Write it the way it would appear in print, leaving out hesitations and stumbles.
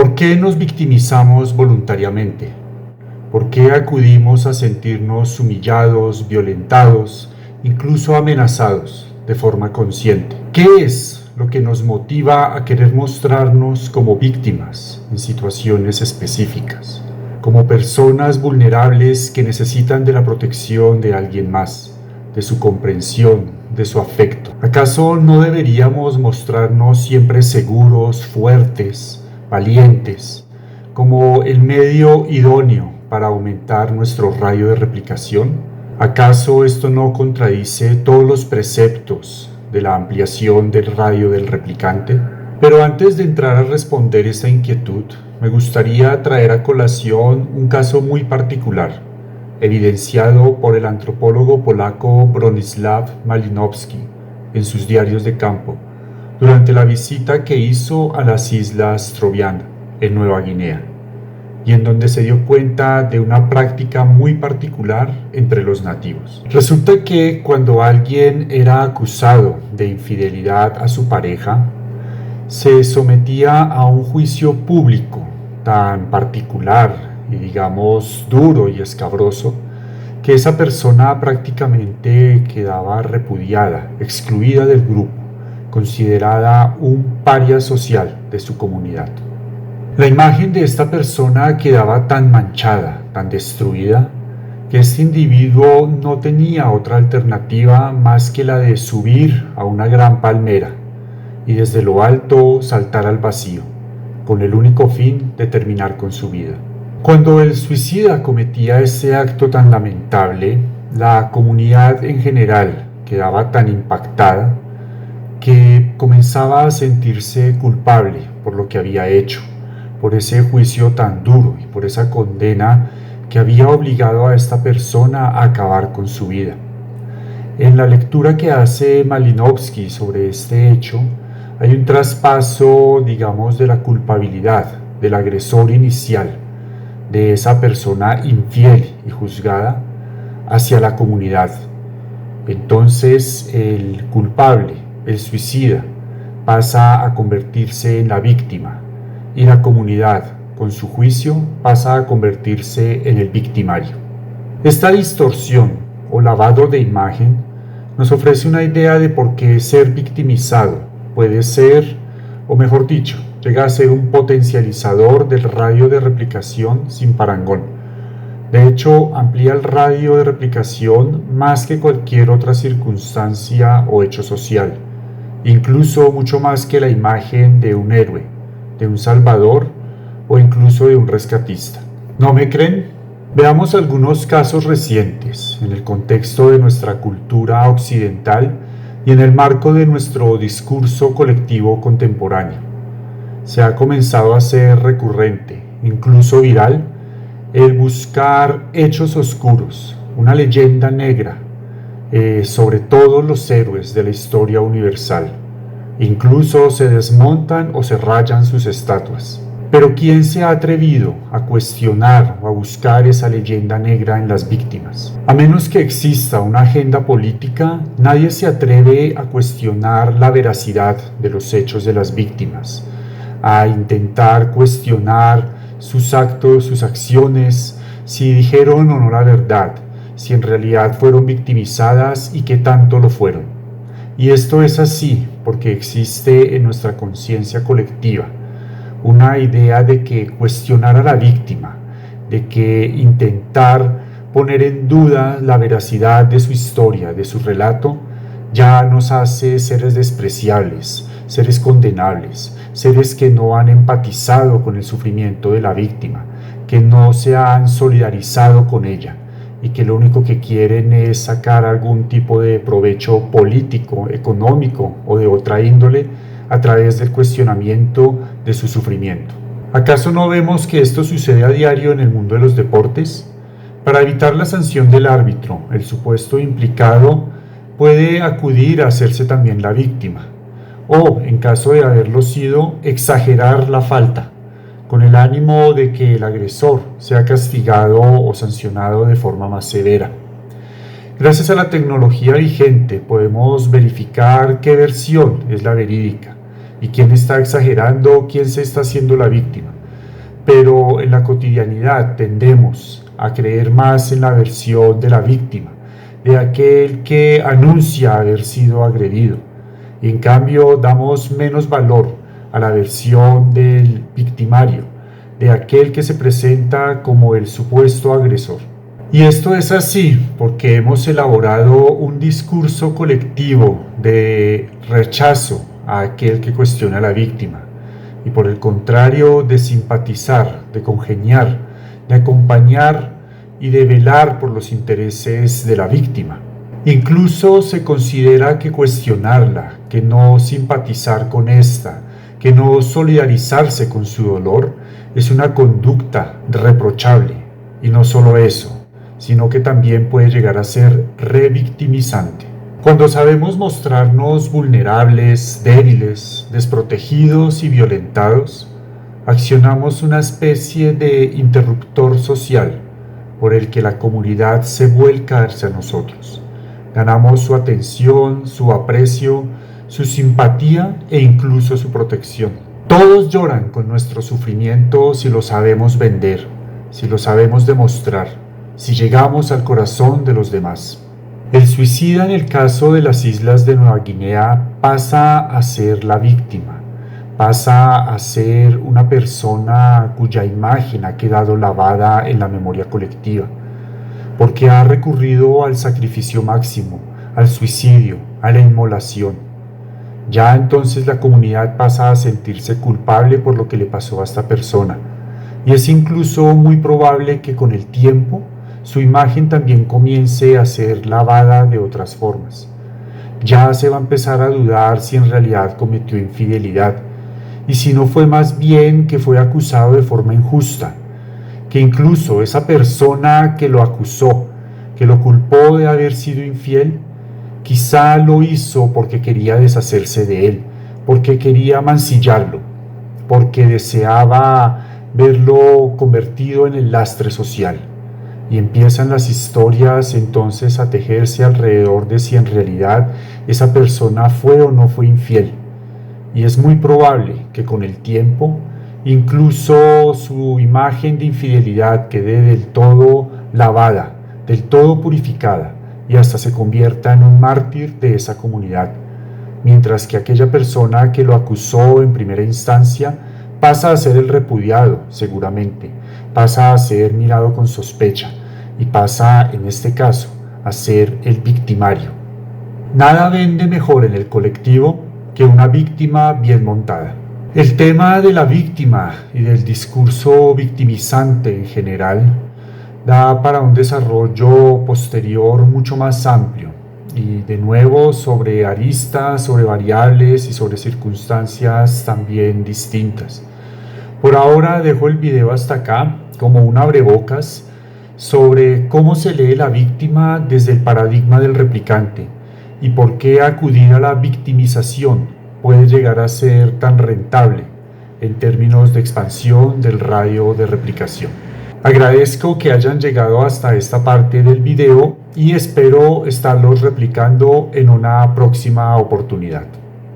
¿Por qué nos victimizamos voluntariamente? ¿Por qué acudimos a sentirnos humillados, violentados, incluso amenazados de forma consciente? ¿Qué es lo que nos motiva a querer mostrarnos como víctimas en situaciones específicas? Como personas vulnerables que necesitan de la protección de alguien más, de su comprensión, de su afecto. ¿Acaso no deberíamos mostrarnos siempre seguros, fuertes, valientes, como el medio idóneo para aumentar nuestro radio de replicación? ¿Acaso esto no contradice todos los preceptos de la ampliación del radio del replicante? Pero antes de entrar a responder esta inquietud, me gustaría traer a colación un caso muy particular, evidenciado por el antropólogo polaco Bronisław Malinowski en sus diarios de campo, durante la visita que hizo a las islas Troviana, en Nueva Guinea, y en donde se dio cuenta de una práctica muy particular entre los nativos. Resulta que cuando alguien era acusado de infidelidad a su pareja, se sometía a un juicio público tan particular y digamos duro y escabroso, que esa persona prácticamente quedaba repudiada, excluida del grupo, considerada un paria social de su comunidad. La imagen de esta persona quedaba tan manchada, tan destruida, que este individuo no tenía otra alternativa más que la de subir a una gran palmera y desde lo alto saltar al vacío, con el único fin de terminar con su vida. Cuando el suicida cometía ese acto tan lamentable, la comunidad en general quedaba tan impactada que comenzaba a sentirse culpable por lo que había hecho, por ese juicio tan duro y por esa condena que había obligado a esta persona a acabar con su vida. En la lectura que hace Malinowski sobre este hecho, hay un traspaso, digamos, de la culpabilidad del agresor inicial, de esa persona infiel y juzgada, hacia la comunidad. Entonces el culpable, el suicida, pasa a convertirse en la víctima y la comunidad, con su juicio, pasa a convertirse en el victimario. Esta distorsión o lavado de imagen nos ofrece una idea de por qué ser victimizado puede ser, o mejor dicho, llega a ser un potencializador del radio de replicación sin parangón. De hecho, amplía el radio de replicación más que cualquier otra circunstancia o hecho social, incluso mucho más que la imagen de un héroe, de un salvador o incluso de un rescatista. ¿No me creen? Veamos algunos casos recientes en el contexto de nuestra cultura occidental y en el marco de nuestro discurso colectivo contemporáneo. Se ha comenzado a hacer recurrente, incluso viral, el buscar hechos oscuros, una leyenda negra, sobre todos los héroes de la historia universal. Incluso se desmontan o se rayan sus estatuas. Pero ¿quién se ha atrevido a cuestionar o a buscar esa leyenda negra en las víctimas? A menos que exista una agenda política, nadie se atreve a cuestionar la veracidad de los hechos de las víctimas, a intentar cuestionar sus actos, sus acciones, si dijeron o no la verdad, si en realidad fueron victimizadas y qué tanto lo fueron. Y esto es así porque existe en nuestra conciencia colectiva una idea de que cuestionar a la víctima, de que intentar poner en duda la veracidad de su historia, de su relato, ya nos hace seres despreciables, seres condenables, seres que no han empatizado con el sufrimiento de la víctima, que no se han solidarizado con ella y que lo único que quieren es sacar algún tipo de provecho político, económico o de otra índole a través del cuestionamiento de su sufrimiento. ¿Acaso no vemos que esto sucede a diario en el mundo de los deportes? Para evitar la sanción del árbitro, el supuesto implicado puede acudir a hacerse también la víctima, o, en caso de haberlo sido, exagerar la falta, con el ánimo de que el agresor sea castigado o sancionado de forma más severa. Gracias a la tecnología vigente podemos verificar qué versión es la verídica y quién está exagerando, quién se está haciendo la víctima, pero en la cotidianidad tendemos a creer más en la versión de la víctima, de aquel que anuncia haber sido agredido, y en cambio damos menos valor a la versión del victimario, de aquel que se presenta como el supuesto agresor. Y esto es así porque hemos elaborado un discurso colectivo de rechazo a aquel que cuestiona a la víctima, y por el contrario de simpatizar, de congeniar, de acompañar y de velar por los intereses de la víctima. Incluso se considera que cuestionarla, que no simpatizar con esta, que no solidarizarse con su dolor, es una conducta reprochable. Y no solo eso, sino que también puede llegar a ser revictimizante. Cuando sabemos mostrarnos vulnerables, débiles, desprotegidos y violentados, accionamos una especie de interruptor social por el que la comunidad se vuelca hacia nosotros. Ganamos su atención, su aprecio, su simpatía e incluso su protección. Todos lloran con nuestro sufrimiento si lo sabemos vender, si lo sabemos demostrar, si llegamos al corazón de los demás. El suicida en el caso de las islas de Nueva Guinea pasa a ser la víctima, pasa a ser una persona cuya imagen ha quedado lavada en la memoria colectiva, porque ha recurrido al sacrificio máximo, al suicidio, a la inmolación. Ya entonces la comunidad pasa a sentirse culpable por lo que le pasó a esta persona, y es incluso muy probable que con el tiempo su imagen también comience a ser lavada de otras formas. Ya se va a empezar a dudar si en realidad cometió infidelidad, y si no fue más bien que fue acusado de forma injusta, que incluso esa persona que lo acusó, que lo culpó de haber sido infiel, quizá lo hizo porque quería deshacerse de él, porque quería mancillarlo, porque deseaba verlo convertido en el lastre social. Y empiezan las historias entonces a tejerse alrededor de si en realidad esa persona fue o no fue infiel. Y es muy probable que con el tiempo incluso su imagen de infidelidad quede del todo lavada, del todo purificada, y hasta se convierta en un mártir de esa comunidad, mientras que aquella persona que lo acusó en primera instancia pasa a ser el repudiado, seguramente, pasa a ser mirado con sospecha, y pasa, en este caso, a ser el victimario. Nada vende mejor en el colectivo que una víctima bien montada. El tema de la víctima y del discurso victimizante en general da para un desarrollo posterior mucho más amplio, y de nuevo sobre aristas, sobre variables y sobre circunstancias también distintas. Por ahora dejo el video hasta acá como un abrebocas sobre cómo se lee la víctima desde el paradigma del replicante y por qué acudir a la victimización puede llegar a ser tan rentable en términos de expansión del radio de replicación. Agradezco que hayan llegado hasta esta parte del video y espero estarlos replicando en una próxima oportunidad.